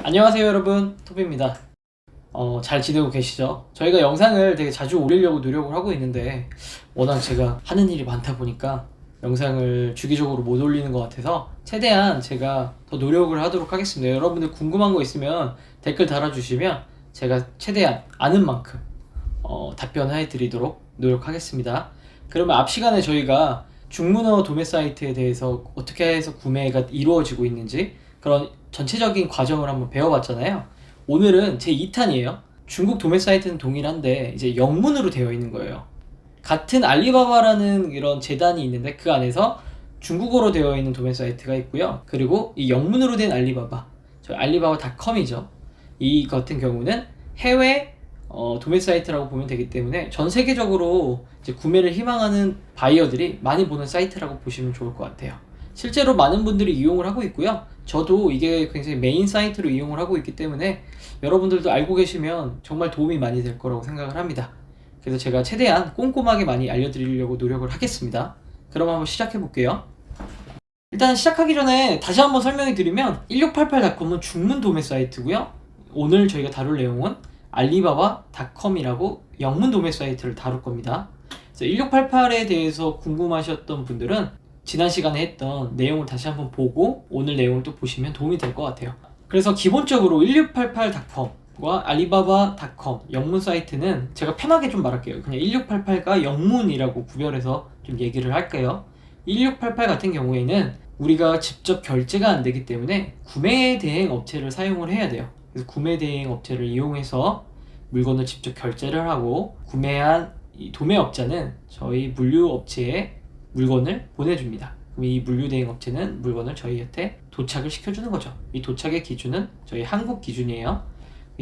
안녕하세요 여러분, 토비입니다. 잘 지내고 계시죠? 저희가 영상을 되게 자주 올리려고 노력을 하고 있는데 워낙 제가 하는 일이 많다 보니까 영상을 주기적으로 못 올리는 것 같아서 최대한 제가 더 노력을 하도록 하겠습니다. 여러분들 궁금한 거 있으면 댓글 달아주시면 제가 최대한 아는 만큼 답변해 드리도록 노력하겠습니다. 그러면 앞 시간에 저희가 중문어 도매 사이트에 대해서 어떻게 해서 구매가 이루어지고 있는지 그런 전체적인 과정을 한번 배워봤잖아요. 오늘은 제 2탄이에요. 중국 도매 사이트는 동일한데 이제 영문으로 되어 있는 거예요. 같은 알리바바라는 이런 재단이 있는데 그 안에서 중국어로 되어 있는 도매 사이트가 있고요. 그리고 이 영문으로 된 알리바바, 저희 알리바바닷컴이죠. 이 같은 경우는 해외 도매 사이트라고 보면 되기 때문에 전 세계적으로 이제 구매를 희망하는 바이어들이 많이 보는 사이트라고 보시면 좋을 것 같아요. 실제로 많은 분들이 이용을 하고 있고요. 저도 이게 굉장히 메인 사이트로 이용을 하고 있기 때문에 여러분들도 알고 계시면 정말 도움이 많이 될 거라고 생각을 합니다. 그래서 제가 최대한 꼼꼼하게 많이 알려드리려고 노력을 하겠습니다. 그럼 한번 시작해 볼게요. 일단 시작하기 전에 다시 한번 설명해 드리면 1688.com은 중문 도매 사이트고요. 오늘 저희가 다룰 내용은 알리바바닷컴이라고 영문 도매 사이트를 다룰 겁니다. 그래서 1688에 대해서 궁금하셨던 분들은 지난 시간에 했던 내용을 다시 한번 보고 오늘 내용을 또 보시면 도움이 될 것 같아요. 그래서 기본적으로 1688.com과 알리바바닷컴 영문 사이트는 제가 편하게 좀 말할게요. 그냥 1688과 영문이라고 구별해서 좀 얘기를 할게요. 1688 같은 경우에는 우리가 직접 결제가 안 되기 때문에 구매 대행 업체를 사용을 해야 돼요. 그래서 구매 대행 업체를 이용해서 물건을 직접 결제를 하고 구매한 이 도매업자는 저희 물류업체에 물건을 보내줍니다. 그럼 이 물류대행 업체는 물건을 저희한테 도착을 시켜주는 거죠. 이 도착의 기준은 저희 한국 기준이에요.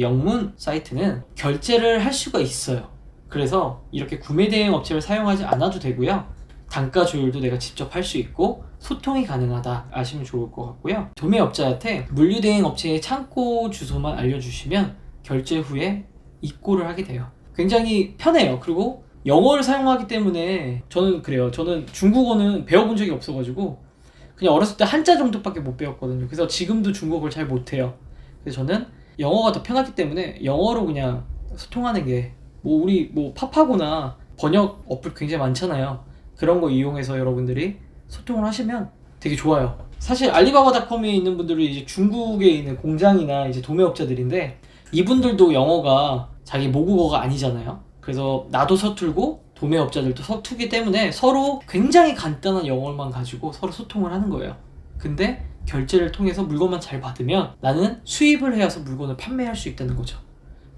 영문 사이트는 결제를 할 수가 있어요. 그래서 이렇게 구매대행 업체를 사용하지 않아도 되고요. 단가 조율도 내가 직접 할 수 있고 소통이 가능하다 아시면 좋을 것 같고요. 도매업자한테 물류대행 업체의 창고 주소만 알려주시면 결제 후에 입고를 하게 돼요. 굉장히 편해요. 그리고 영어를 사용하기 때문에 저는 그래요. 저는 중국어는 배워본 적이 없어가지고 그냥 어렸을 때 한자 정도밖에 못 배웠거든요. 그래서 지금도 중국어를 잘 못해요. 그래서 저는 영어가 더 편하기 때문에 영어로 그냥 소통하는 게 우리 팝하고나 번역 어플 굉장히 많잖아요. 그런 거 이용해서 여러분들이 소통을 하시면 되게 좋아요. 사실 알리바바닷컴에 있는 분들은 이제 중국에 있는 공장이나 이제 도매업자들인데 이분들도 영어가 자기 모국어가 아니잖아요. 그래서 나도 서툴고 도매업자들도 서투기 때문에 서로 굉장히 간단한 영어만 가지고 서로 소통을 하는 거예요. 근데 결제를 통해서 물건만 잘 받으면 나는 수입을 해서 물건을 판매할 수 있다는 거죠.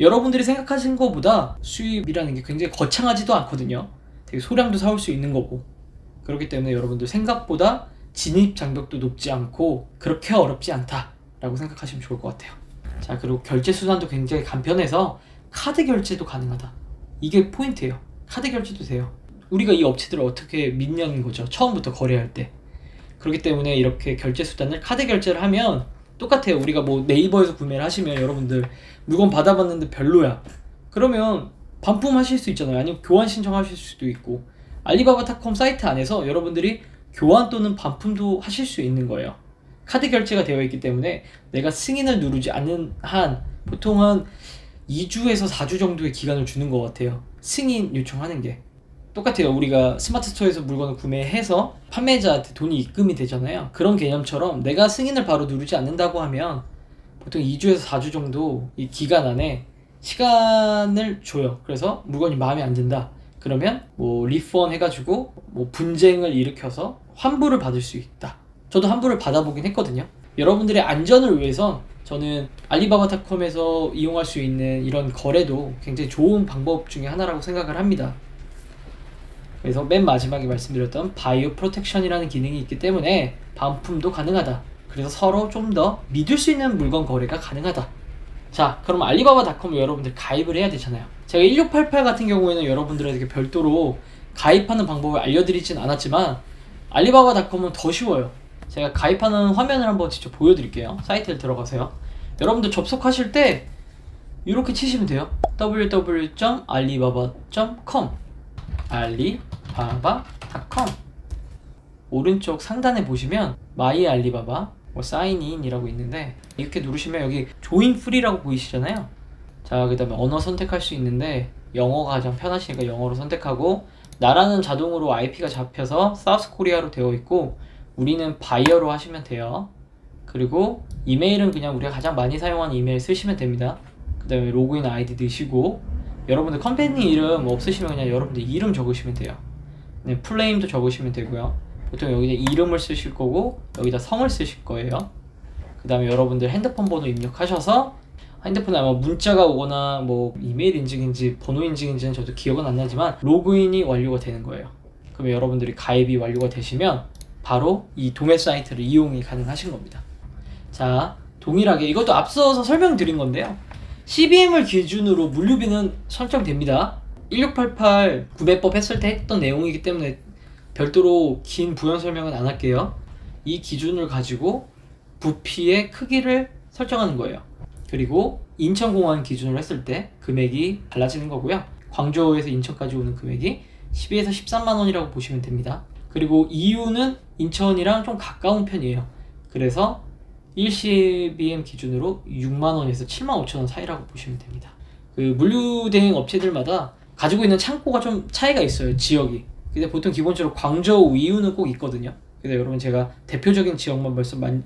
여러분들이 생각하신 것보다 수입이라는 게 굉장히 거창하지도 않거든요. 되게 소량도 사올 수 있는 거고. 그렇기 때문에 여러분들 생각보다 진입 장벽도 높지 않고 그렇게 어렵지 않다라고 생각하시면 좋을 것 같아요. 자, 그리고 결제 수단도 굉장히 간편해서 카드 결제도 가능하다. 이게 포인트예요. 카드 결제도 돼요. 우리가 이 업체들을 어떻게 믿냐는 거죠. 처음부터 거래할 때. 그렇기 때문에 이렇게 결제 수단을 카드 결제를 하면 똑같아요. 우리가 네이버에서 구매를 하시면 여러분들 물건 받아봤는데 별로야. 그러면 반품하실 수 있잖아요. 아니면 교환 신청하실 수도 있고 알리바바닷컴 사이트 안에서 여러분들이 교환 또는 반품도 하실 수 있는 거예요. 카드 결제가 되어 있기 때문에 내가 승인을 누르지 않는 한 보통 한 2주에서 4주 정도의 기간을 주는 것 같아요. 승인 요청하는 게 똑같아요. 우리가 스마트 스토어에서 물건을 구매해서 판매자한테 돈이 입금이 되잖아요. 그런 개념처럼 내가 승인을 바로 누르지 않는다고 하면 보통 2주에서 4주 정도 이 기간 안에 시간을 줘요. 그래서 물건이 마음에 안 든다 그러면 리펀 해가지고 분쟁을 일으켜서 환불을 받을 수 있다. 저도 환불을 받아보긴 했거든요. 여러분들의 안전을 위해서 저는 알리바바닷컴에서 이용할 수 있는 이런 거래도 굉장히 좋은 방법 중에 하나라고 생각을 합니다. 그래서 맨 마지막에 말씀드렸던 바이오 프로텍션이라는 기능이 있기 때문에 반품도 가능하다. 그래서 서로 좀 더 믿을 수 있는 물건 거래가 가능하다. 자, 그럼 알리바바닷컴을 여러분들 가입을 해야 되잖아요. 제가 1688 같은 경우에는 여러분들에게 별도로 가입하는 방법을 알려드리진 않았지만 알리바바닷컴은 더 쉬워요. 제가 가입하는 화면을 한번 직접 보여드릴게요. 사이트에 들어가세요. 여러분들 접속하실 때 이렇게 치시면 돼요. www.alibaba.com 알리바바닷컴 오른쪽 상단에 보시면 마이 알리바바 뭐 사인인이라고 있는데 이렇게 누르시면 여기 조인 프리라고 보이시잖아요. 자, 그 다음에 언어 선택할 수 있는데 영어가 가장 편하시니까 영어로 선택하고, 나라는 자동으로 IP가 잡혀서 사우스 코리아로 되어 있고 우리는 바이어로 하시면 돼요. 그리고 이메일은 그냥 우리가 가장 많이 사용하는 이메일 쓰시면 됩니다. 그 다음에 로그인 아이디 넣으시고, 여러분들 컴퍼니 이름 없으시면 그냥 여러분들 이름 적으시면 돼요. 네, 풀네임도 적으시면 되고요. 보통 여기다 이름을 쓰실 거고 여기다 성을 쓰실 거예요. 그 다음에 여러분들 핸드폰 번호 입력하셔서, 핸드폰에 아마 문자가 오거나 뭐 이메일 인증인지 번호 인증인지는 저도 기억은 안 나지만 로그인이 완료가 되는 거예요. 그러면 여러분들이 가입이 완료가 되시면 바로 이 도매 사이트를 이용이 가능하신 겁니다. 자, 동일하게 이것도 앞서서 설명드린 건데요, CBM을 기준으로 물류비는 설정됩니다. 1688 구매법 했을 때 했던 내용이기 때문에 별도로 긴 부연 설명은 안 할게요. 이 기준을 가지고 부피의 크기를 설정하는 거예요. 그리고 인천공항 기준으로 했을 때 금액이 달라지는 거고요. 광저우에서 인천까지 오는 금액이 12에서 13만 원이라고 보시면 됩니다. 그리고 이유는 인천이랑 좀 가까운 편이에요. 그래서 1CBM 기준으로 6만 원에서 7만 5천 원 사이라고 보시면 됩니다. 그 물류 대행 업체들마다 가지고 있는 창고가 좀 차이가 있어요, 지역이. 근데 보통 기본적으로 광저우 이유는 꼭 있거든요. 그래서 여러분 제가 대표적인 지역만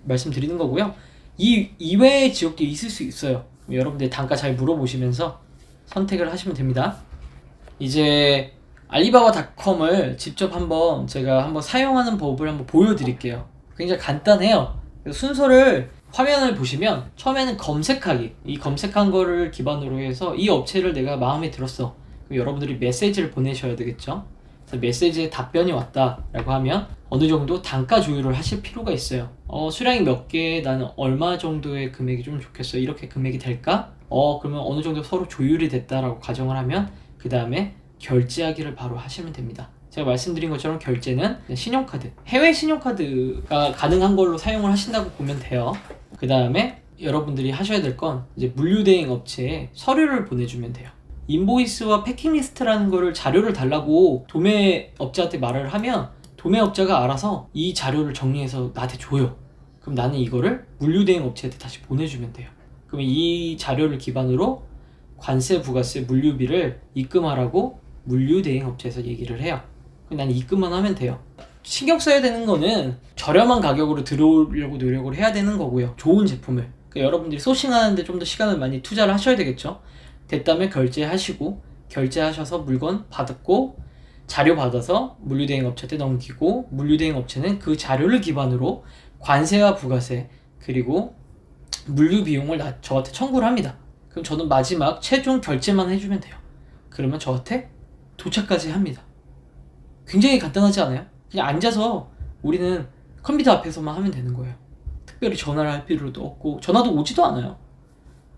말씀드리는 거고요. 이 이외의 지역도 있을 수 있어요. 여러분들 단가 잘 물어보시면서 선택을 하시면 됩니다. 이제 알리바바닷컴을 직접 제가 한번 사용하는 법을 한번 보여드릴게요. 굉장히 간단해요. 그래서 순서를 화면을 보시면 처음에는 검색하기, 이 검색한 거를 기반으로 해서 이 업체를 내가 마음에 들었어. 그럼 여러분들이 메시지를 보내셔야 되겠죠. 그래서 메시지에 답변이 왔다라고 하면 어느 정도 단가 조율을 하실 필요가 있어요. 수량이 몇 개, 나는 얼마 정도의 금액이 좀 좋겠어, 이렇게 금액이 될까? 그러면 어느 정도 서로 조율이 됐다라고 가정을 하면 그 다음에 결제하기를 바로 하시면 됩니다. 제가 말씀드린 것처럼 결제는 신용카드, 해외 신용카드가 가능한 걸로 사용을 하신다고 보면 돼요. 그 다음에 여러분들이 하셔야 될 건 이제 물류대행 업체에 서류를 보내주면 돼요. 인보이스와 패킹리스트라는 거를 자료를 달라고 도매업자한테 말을 하면 도매업자가 알아서 이 자료를 정리해서 나한테 줘요. 그럼 나는 이거를 물류대행 업체한테 다시 보내주면 돼요. 그러면 이 자료를 기반으로 관세, 부가세, 물류비를 입금하라고 물류대행 업체에서 얘기를 해요. 그럼 나는 입금만 하면 돼요. 신경 써야 되는 거는 저렴한 가격으로 들어오려고 노력을 해야 되는 거고요. 좋은 제품을. 그러니까 여러분들이 소싱하는데 좀 더 시간을 많이 투자를 하셔야 되겠죠. 됐다면 결제하시고, 결제하셔서 물건 받고 자료 받아서 물류대행 업체한테 넘기고, 물류대행 업체는 그 자료를 기반으로 관세와 부가세 그리고 물류 비용을 저한테 청구를 합니다. 그럼 저는 마지막 최종 결제만 해주면 돼요. 그러면 저한테 도착까지 합니다. 굉장히 간단하지 않아요? 그냥 앉아서 우리는 컴퓨터 앞에서만 하면 되는 거예요. 특별히 전화를 할 필요도 없고, 전화도 오지도 않아요.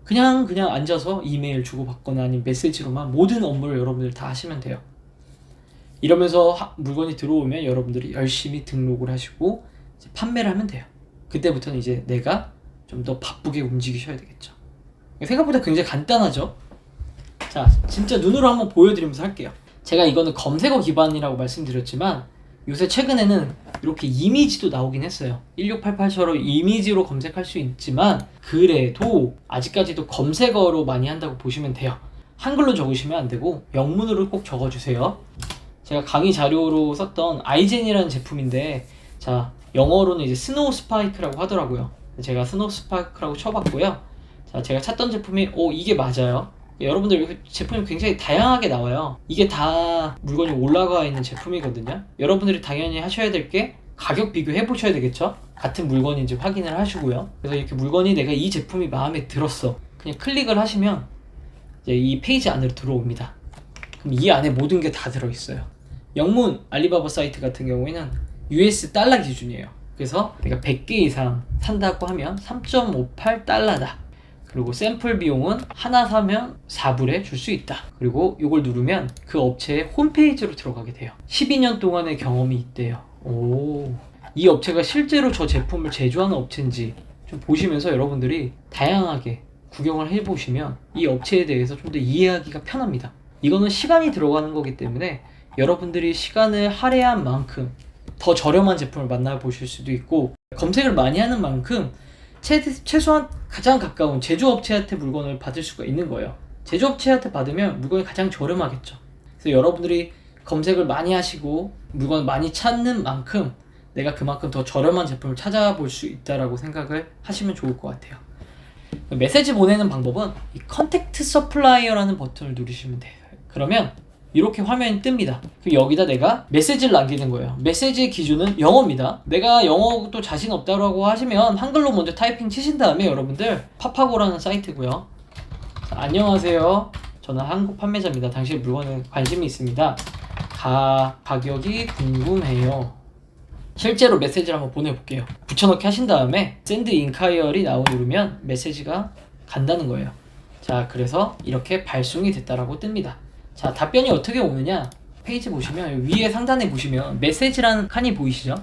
그냥 앉아서 이메일 주고받거나 아니면 메시지로만 모든 업무를 여러분들 다 하시면 돼요. 이러면서 물건이 들어오면 여러분들이 열심히 등록을 하시고 이제 판매를 하면 돼요. 그때부터는 이제 내가 좀 더 바쁘게 움직이셔야 되겠죠. 생각보다 굉장히 간단하죠? 자, 진짜 눈으로 한번 보여드리면서 할게요. 제가 이거는 검색어 기반이라고 말씀드렸지만 요새 최근에는 이렇게 이미지도 나오긴 했어요. 1688처럼 이미지로 검색할 수 있지만 그래도 아직까지도 검색어로 많이 한다고 보시면 돼요. 한글로 적으시면 안 되고 영문으로 꼭 적어주세요. 제가 강의 자료로 썼던 아이젠이라는 제품인데, 자, 영어로는 이제 스노우 스파이크라고 하더라고요. 제가 스노우 스파이크라고 쳐봤고요. 자, 제가 찾던 제품이 이게 맞아요. 여러분들 제품이 굉장히 다양하게 나와요. 이게 다 물건이 올라가 있는 제품이거든요. 여러분들이 당연히 하셔야 될 게 가격 비교해 보셔야 되겠죠. 같은 물건인지 확인을 하시고요. 그래서 이렇게 물건이 내가 이 제품이 마음에 들었어, 그냥 클릭을 하시면 이제 이 페이지 안으로 들어옵니다. 그럼 이 안에 모든 게 다 들어있어요. 영문 알리바바 사이트 같은 경우에는 US 달러 기준이에요. 그래서 내가 100개 이상 산다고 하면 3.58달러다. 그리고 샘플 비용은 하나 사면 4불에 줄 수 있다. 그리고 이걸 누르면 그 업체의 홈페이지로 들어가게 돼요. 12년 동안의 경험이 있대요. 이 업체가 실제로 저 제품을 제조하는 업체인지 좀 보시면서 여러분들이 다양하게 구경을 해보시면 이 업체에 대해서 좀 더 이해하기가 편합니다. 이거는 시간이 들어가는 거기 때문에 여러분들이 시간을 할애한 만큼 더 저렴한 제품을 만나보실 수도 있고, 검색을 많이 하는 만큼 최소한 가장 가까운 제조업체한테 물건을 받을 수가 있는 거예요. 제조업체한테 받으면 물건이 가장 저렴하겠죠. 그래서 여러분들이 검색을 많이 하시고 물건을 많이 찾는 만큼 내가 그만큼 더 저렴한 제품을 찾아볼 수 있다라고 생각을 하시면 좋을 것 같아요. 메시지 보내는 방법은 이 컨택트 서플라이어라는 버튼을 누르시면 돼요. 그러면 이렇게 화면이 뜹니다. 여기다 내가 메시지를 남기는 거예요. 메시지의 기준은 영어입니다. 내가 영어도 자신 없다고 하시면 한글로 먼저 타이핑 치신 다음에 여러분들 파파고라는 사이트고요. 안녕하세요. 저는 한국 판매자입니다. 당신의 물건에 관심이 있습니다. 가격이 궁금해요. 실제로 메시지를 한번 보내볼게요. 붙여넣기 하신 다음에 Send Inquiry Now 누르면 메시지가 간다는 거예요. 자, 그래서 이렇게 발송이 됐다라고 뜹니다. 자, 답변이 어떻게 오느냐? 페이지 보시면 위에 상단에 보시면 메시지라는 칸이 보이시죠?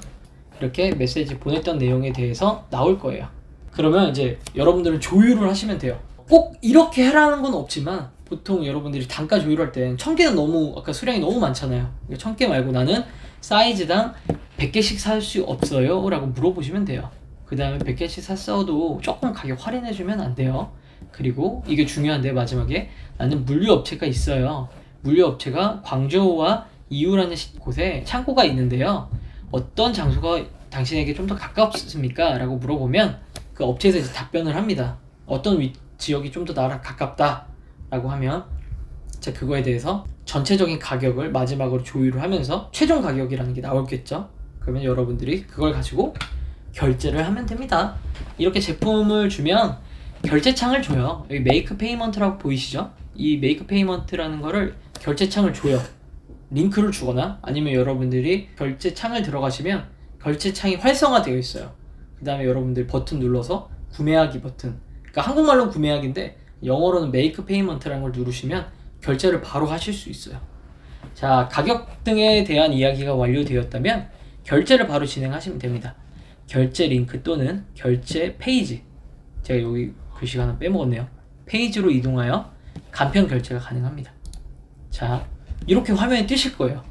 이렇게 메시지 보냈던 내용에 대해서 나올 거예요. 그러면 이제 여러분들은 조율을 하시면 돼요. 꼭 이렇게 해라는 건 없지만 보통 여러분들이 단가 조율할 땐 1000개는 너무 아까 수량이 너무 많잖아요. 1000개 말고 나는 사이즈당 100개씩 살 수 없어요? 라고 물어보시면 돼요. 그 다음에 100개씩 샀어도 조금 가격 할인해주면 안 돼요. 그리고 이게 중요한데 마지막에 나는 물류업체가 있어요. 물류업체가 광저우와 이유라는 곳에 창고가 있는데요. 어떤 장소가 당신에게 좀 더 가깝습니까? 라고 물어보면 그 업체에서 이제 답변을 합니다. 어떤 지역이 좀 더 나랑 가깝다 라고 하면 제가 그거에 대해서 전체적인 가격을 마지막으로 조율을 하면서 최종 가격이라는 게 나올겠죠. 그러면 여러분들이 그걸 가지고 결제를 하면 됩니다. 이렇게 제품을 주면 결제창을 줘요. 여기 메이크 페이먼트라고 보이시죠? 이 메이크 페이먼트라는 거를 결제창을 줘요. 링크를 주거나 아니면 여러분들이 결제창을 들어가시면 결제창이 활성화되어 있어요. 그 다음에 여러분들 버튼 눌러서 구매하기 버튼, 그러니까 한국말로는 구매하기인데 영어로는 메이크 페이먼트라는 걸 누르시면 결제를 바로 하실 수 있어요. 자, 가격 등에 대한 이야기가 완료되었다면 결제를 바로 진행하시면 됩니다. 결제 링크 또는 결제 페이지, 제가 여기 글씨가 하나 빼먹었네요. 페이지로 이동하여 간편 결제가 가능합니다. 자, 이렇게 화면이 뜨실 거예요.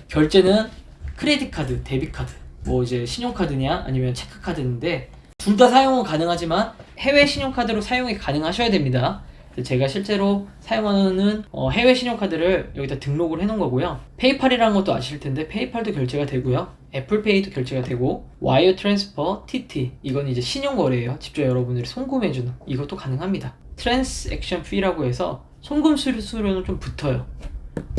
결제는 크레딧 카드, 데뷔 카드, 뭐 이제 신용카드냐 아니면 체크카드인데 둘 다 사용은 가능하지만 해외 신용카드로 사용이 가능하셔야 됩니다. 제가 실제로 사용하는 해외 신용카드를 여기다 등록을 해놓은 거고요. 페이팔이라는 것도 아실 텐데 페이팔도 결제가 되고요. 애플페이도 결제가 되고 와이어 트랜스퍼, TT 이건 이제 신용거래예요. 직접 여러분들이 송금해주는 이것도 가능합니다. 트랜스액션 피라고 해서 송금 수수료는 좀 붙어요.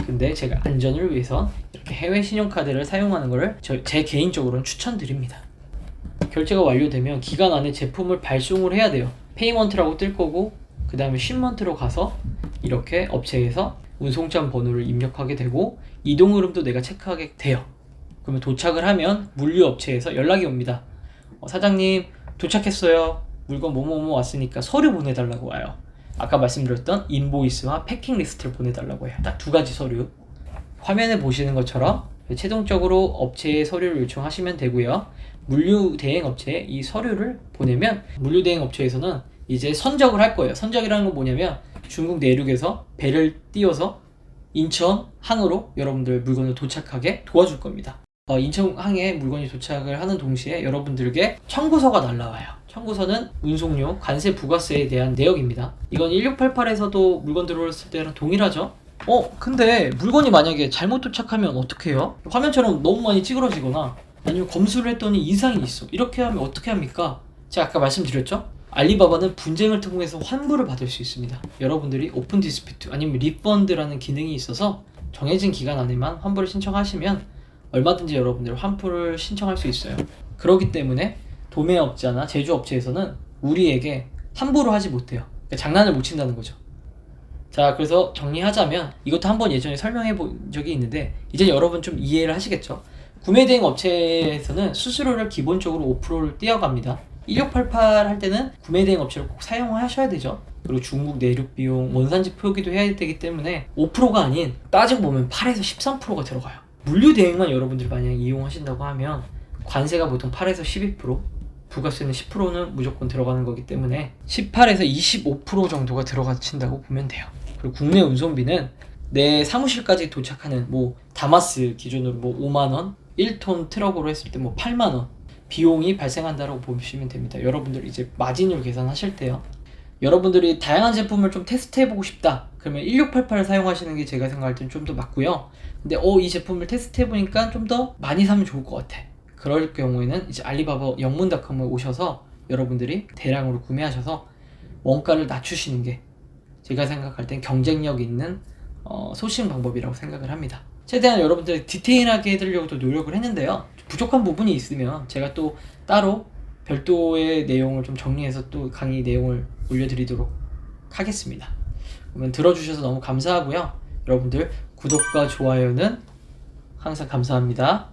근데 제가 안전을 위해서 이렇게 해외 신용카드를 사용하는 거를 제 개인적으로는 추천드립니다. 결제가 완료되면 기간 안에 제품을 발송을 해야 돼요. 페이먼트라고 뜰 거고 그 다음에 쉽먼트로 가서 이렇게 업체에서 운송장 번호를 입력하게 되고 이동 흐름도 내가 체크하게 돼요. 그러면 도착을 하면 물류업체에서 연락이 옵니다. 사장님 도착했어요. 물건 뭐뭐뭐 왔으니까 서류 보내달라고 와요. 아까 말씀드렸던 인보이스와 패킹 리스트를 보내달라고 해요. 딱 두 가지 서류. 화면에 보시는 것처럼 최종적으로 업체에 서류를 요청하시면 되고요. 물류대행업체에 이 서류를 보내면 물류대행업체에서는 이제 선적을 할 거예요. 선적이라는 건 뭐냐면 중국 내륙에서 배를 띄워서 인천 항으로 여러분들 물건을 도착하게 도와줄 겁니다. 인천 항에 물건이 도착을 하는 동시에 여러분들에게 청구서가 날라와요. 청구서는 운송료, 관세 부가세에 대한 내역입니다. 이건 1688에서도 물건 들어왔을 때랑 동일하죠? 근데 물건이 만약에 잘못 도착하면 어떻게 해요? 화면처럼 너무 많이 찌그러지거나 아니면 검수를 했더니 이상이 있어. 이렇게 하면 어떻게 합니까? 제가 아까 말씀드렸죠? 알리바바는 분쟁을 통해서 환불을 받을 수 있습니다. 여러분들이 오픈 디스피트 아니면 리펀드라는 기능이 있어서 정해진 기간 안에만 환불을 신청하시면 얼마든지 여러분들 환불을 신청할 수 있어요. 그렇기 때문에 도매업자나 제조업체에서는 우리에게 환불을 하지 못해요. 그러니까 장난을 못 친다는 거죠. 자, 그래서 정리하자면 이것도 한번 예전에 설명해 본 적이 있는데 이제 여러분 좀 이해를 하시겠죠? 구매대행 업체에서는 수수료를 기본적으로 5%를 띄어갑니다. 1688 할 때는 구매대행 업체를 꼭 사용하셔야 되죠. 그리고 중국 내륙 비용, 원산지 표기도 해야 되기 때문에 5%가 아닌 따지고 보면 8에서 13%가 들어가요. 물류대행만 여러분들이 만약에 이용하신다고 하면 관세가 보통 8에서 12%, 부가세는 10%는 무조건 들어가는 거기 때문에 18에서 25% 정도가 들어가친다고 보면 돼요. 그리고 국내 운송비는 내 사무실까지 도착하는 다마스 기준으로 5만원, 1톤 트럭으로 했을 때 8만원, 비용이 발생한다고 보시면 됩니다. 여러분들 이제 마진율 계산하실 때요. 여러분들이 다양한 제품을 좀 테스트해보고 싶다. 그러면 1688을 사용하시는 게 제가 생각할 때는 좀 더 맞고요. 근데 이 제품을 테스트해보니까 좀 더 많이 사면 좋을 것 같아. 그럴 경우에는 이제 알리바바 영문닷컴에 오셔서 여러분들이 대량으로 구매하셔서 원가를 낮추시는 게 제가 생각할 땐 경쟁력 있는 소싱 방법이라고 생각을 합니다. 최대한 여러분들 디테일하게 해드리려고 노력을 했는데요. 부족한 부분이 있으면 제가 또 따로 별도의 내용을 좀 정리해서 또 강의 내용을 올려드리도록 하겠습니다. 그러면 들어주셔서 너무 감사하고요. 여러분들 구독과 좋아요는 항상 감사합니다.